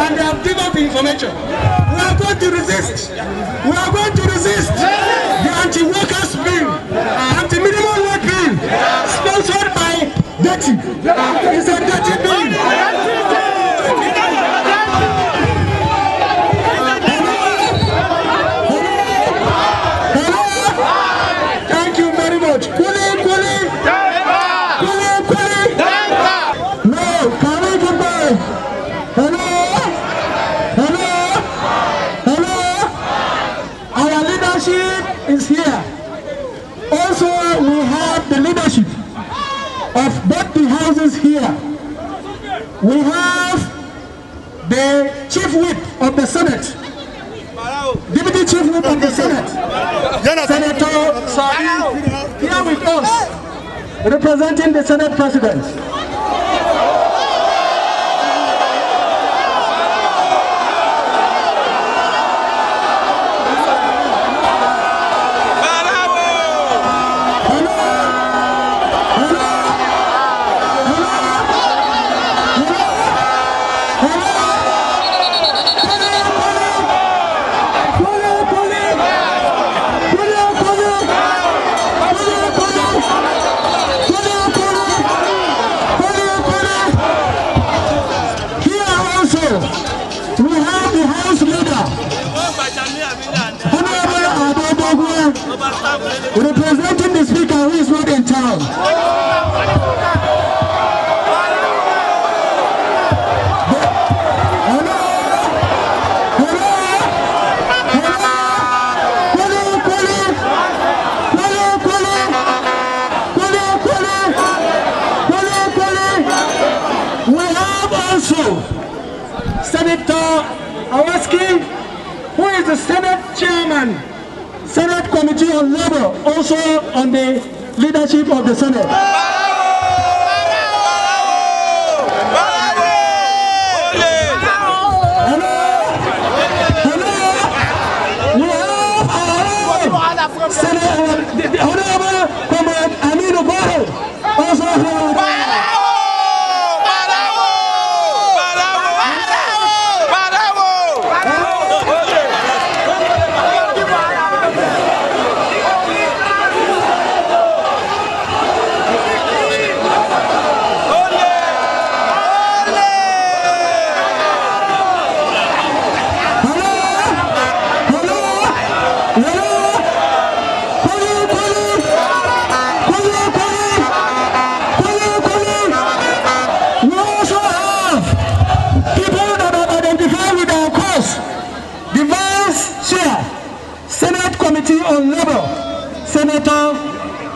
And they have given us the information. We are going to resist. We are going to resist the anti-workers bill, anti-minimum wage bill, sponsored by Dirty. It's a dirty bill. Thank you very much. Is here. Also, we have the leadership of both the houses here. We have the chief whip of the Senate, deputy chief whip of the Senate, Senator Said, here with us, representing the Senate President. Representing the speaker who is not in town. We have also Senator Awaski, who is the Senate Chairman, Senate Committee on Labor, also on the leadership of the Senate. Senator, the Honorable Comrade Aminu Baho, also here. On Labor,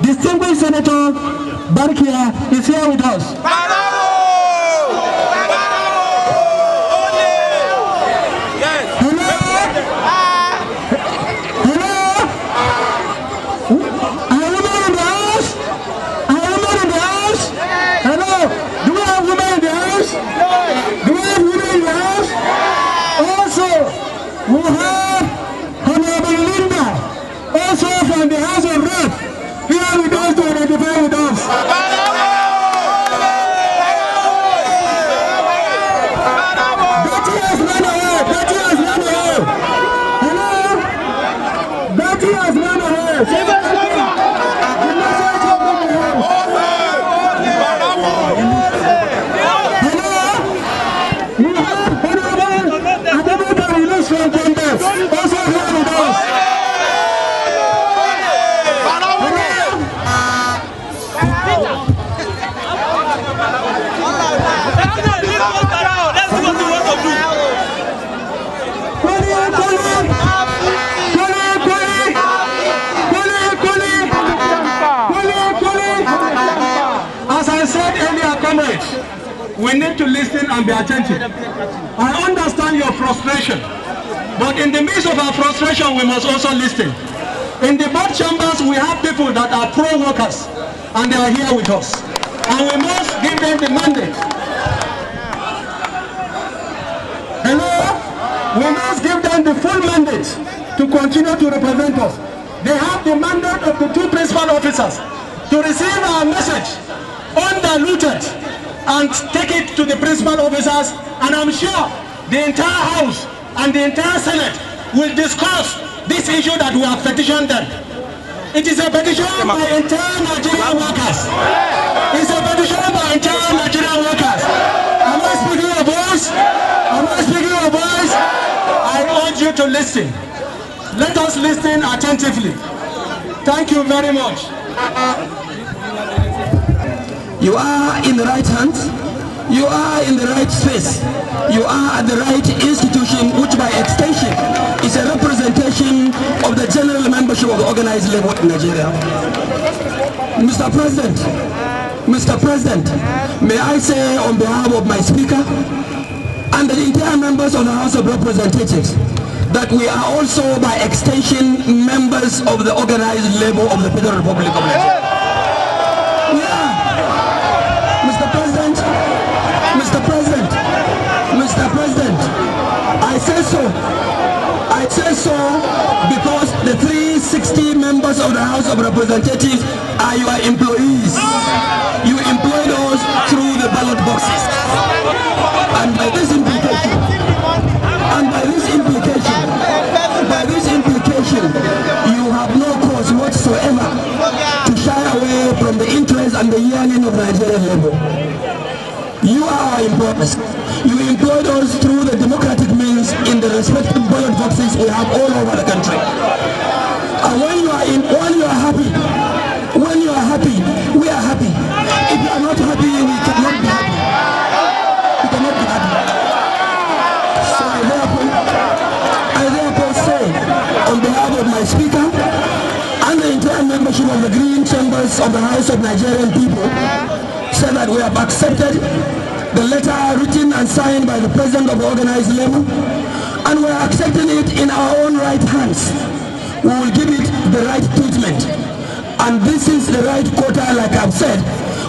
distinguished Senator Barkia is here with us. From the House of Rep, here with us to identify with us. Betty has run away. Betty has run away. Hello? Betty has run away. Hello? We have Honorable Adébóyè released from Congress. Also here with us. We need to listen and be attentive. I understand your frustration, but in the midst of our frustration, we must also listen. In the board chambers, we have people that are pro-workers, and they are here with us. and we must give them the mandate. Hello? We must give them the full mandate to continue to represent us. They have the mandate of the two principal officers to receive our message undiluted and take it to the principal officers, and I'm sure the entire House and the entire Senate will discuss this issue that we have petitioned them. It is a petition by entire Nigerian workers. It's a petition by entire Nigerian workers. Am I speaking your voice? Am I speaking your voice? I urge you to listen. Let us listen attentively. Thank you very much. You are in the right hands. You are in the right space. You are at the right institution, which by extension is a representation of the general membership of the organized labor in Nigeria. Mr. President, may I say on behalf of my speaker and the entire members of the House of Representatives that we are also by extension members of the organized labor of the Federal Republic of Nigeria. Mr. President, I say so because the 360 members of the House of Representatives are your employees. You employ those through the ballot boxes. And by this implication, you have no cause whatsoever to shy away from the interests and the yearning of Nigerian labor. You are our employers. You employ those through the democratic means in the respective ballot boxes we have all over the country. And when you are happy, we are happy. If you are not happy, we cannot be happy. We cannot be happy. So I therefore say, on behalf of my speaker and the entire membership of the Green Chambers of the House of Nigerian People, say that we have accepted the letter written and signed by the President of the Organized Labor, and we are accepting it in our own right hands. We will give it the right treatment, and this is the right quota. Like I've said,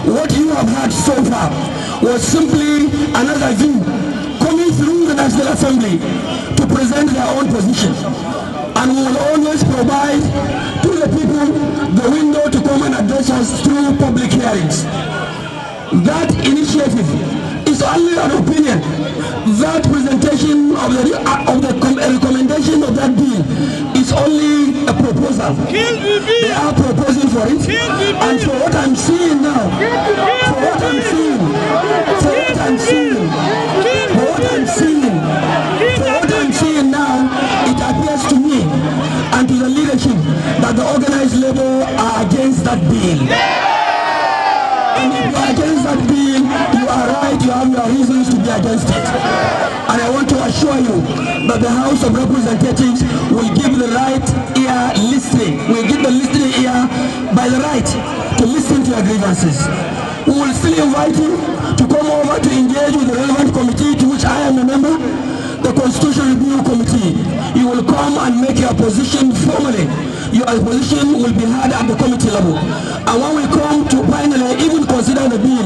what you have had so far was simply another view coming through the National Assembly to present their own position, and we will always provide to the people the window to come and address us through public hearings. That initiative is only an opinion. That presentation of the recommendation of that bill is only a proposal. They are proposing for it, and for what I'm seeing now, it appears to me and to the leadership that the organized labor are against that bill. And if you are against that bill, you are right, you have your reasons to be against it. And I want to assure you that the House of Representatives will give the right ear listening. Will give the listening ear by the right to listen to your grievances. We will still invite you to come over to engage with the relevant committee to which I am a member, the Constitutional Review Committee. You will come and make your position formally. Your position will be heard at the committee level. And when we come to finally even consider the bill,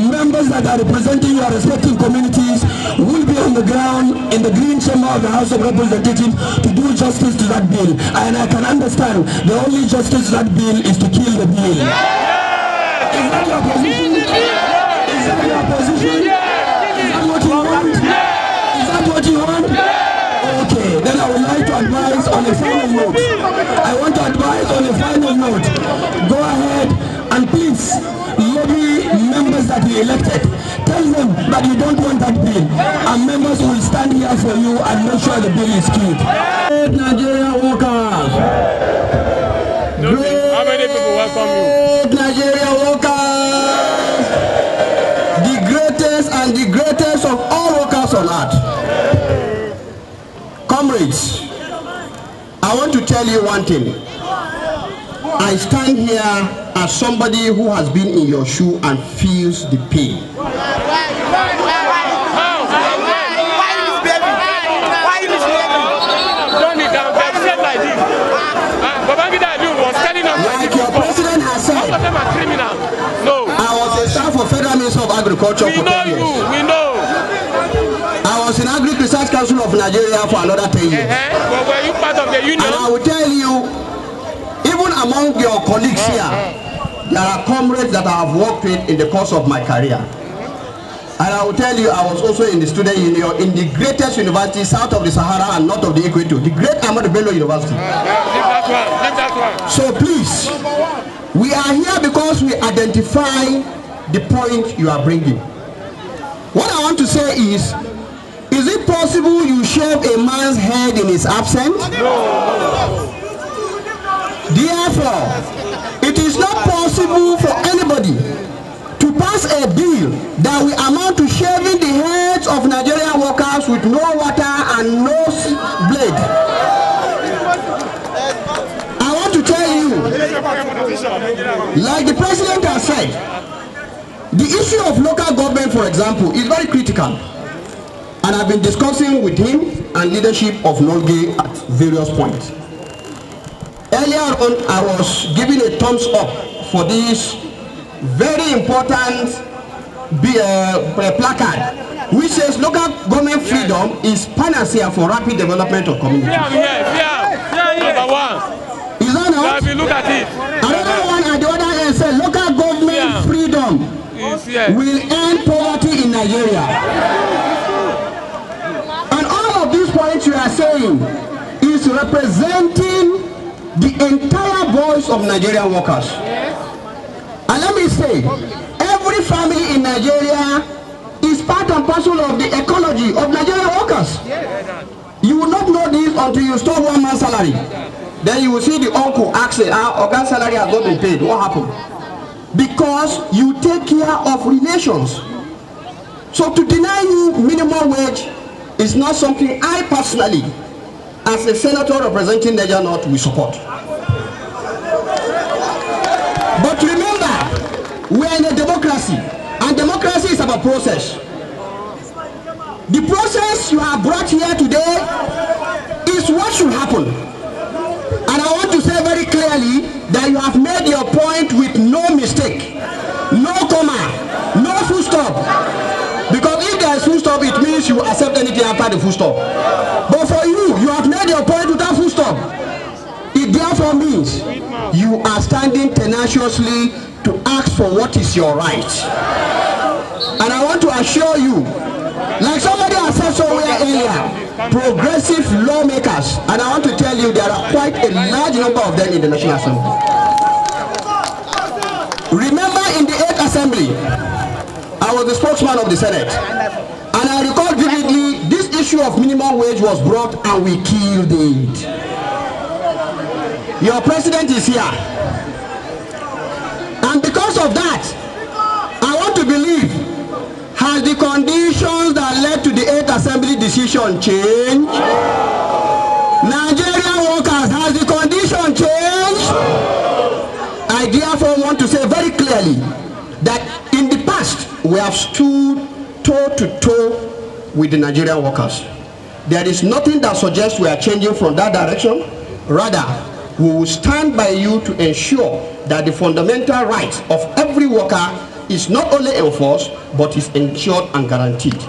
members that are representing your respective communities will be on the ground in the Green Chamber of the House of Representatives to do justice to that bill. And I can understand the only justice to that bill is to kill the bill. Is that your position? Is that your position? Is that what you want? Is that what you want? Okay, then I would like to advise on a final note. I want to advise on a final note. Go ahead and please lobby members that we elected. Tell them that you don't want that bill, and members will stand here for you and make sure the bill is killed. Great Nigerian workers. How many people welcome you? Great Nigerian workers. The greatest and the greatest of all workers on earth. Comrades, I want to tell you one thing. I stand here as somebody who has been in your shoe and feels the pain. Like your president has said, I was a staff agriculture for 10 years. We know. I was in Agri Research Council of Nigeria for another 10 years. But were you part of the union? And I will tell you, even among your colleagues here, there are comrades that I have worked with in the course of my career. And I will tell you, I was also in the student union in the greatest university south of the Sahara and north of the equator, the great Ahmadu Bello University. Leave that one. So please, we are here because we identify the point you are bringing. What I want to say is it possible you shave a man's head in his absence? No. Therefore, it is not possible for anybody to pass a bill that will amount to shaving the heads of Nigerian workers with no water and no blade. I want to tell you, like the president has said, the issue of local government, for example, is very critical. And I've been discussing with him and leadership of Nolge at various points. Earlier on, I was giving a thumbs up for this very important placard which says local government freedom is panacea for rapid development of communities. Number one. Is that not? Look at it. Another one at the other end says local government freedom will end poverty in Nigeria. And all of these points you are saying is representing the entire voice of Nigerian workers. And let me say, every family in Nigeria is part and parcel of the ecology of Nigerian workers. You will not know this until you stop one man's salary. Then you will see the uncle asking, our organ salary has not been paid. What happened? Because you take care of relations. So to deny you minimum wage is not something I personally, as a senator representing Niger North, will support. But remember, we are in a democracy, and democracy is about process. The process you have brought here today is what should happen. And I want to say very clearly that you have made your point with no mistake, no comma, no full stop. Because if there is full stop, it means you accept anything after the full stop. But for you, you have made your point without full stop. It therefore means you are standing tenaciously to ask for what is your right. And I want to assure you, like somebody has said somewhere earlier, progressive lawmakers, and I want to tell you there are quite a large number of them in the National Assembly. Remember in the 8th Assembly, I was the spokesman of the Senate, and I recall vividly this issue of minimum wage was brought and we killed it. Your president is here, and because of that, I want to believe, has the conditions that led to the 8th Assembly decision changed? Nigerian workers, has the condition changed? I therefore want to say very clearly that in the past we have stood toe to toe with the Nigerian workers. There is nothing that suggests we are changing from that direction. Rather, we will stand by you to ensure that the fundamental rights of every worker is not only enforced, but is ensured and guaranteed.